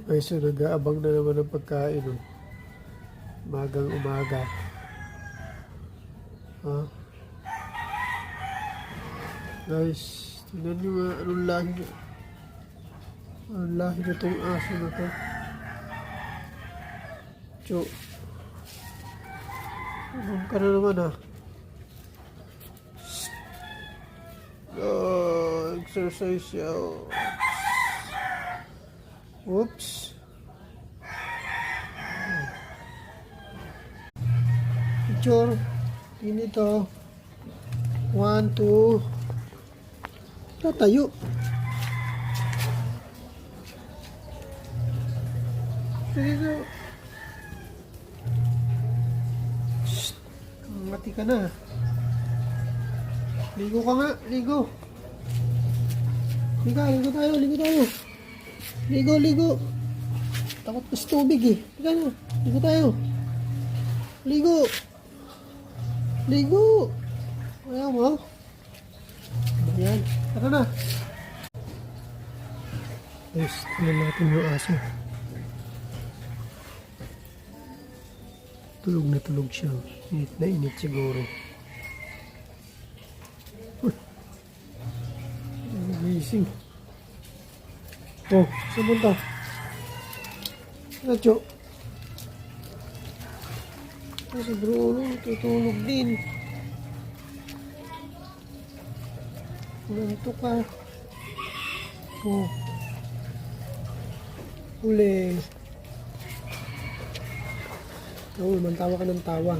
Guys, so nag-aabang na naman ng pagkain. Oh. Magang umaga. Ha? Guys, tingnan nyo nga anong lahi na. Anong lahi na itong aso na to. Cho. Abang ka na naman ha. Oh, exercise siya. Whoops. Picture. Ini to. 1, 2. Tatayo. Dito. Shhh. Mati ka na. Ligo ka nga. Ligo. Ligo tayo. Ligo tayo. Ligo. Takot ka sa tubig eh. Liga na. Ligo tayo. Ligo. Ayaw mo? Ayan. Tara na. Guys, tingnan natin yung aso. Tulog na tulog siya. Init na init siguro. Amazing. Oh, saan punta? Nacho. Si Bruno, tutulog din. Nanto ka. Oh. Uli. Oh, mantawa ka ng tawa.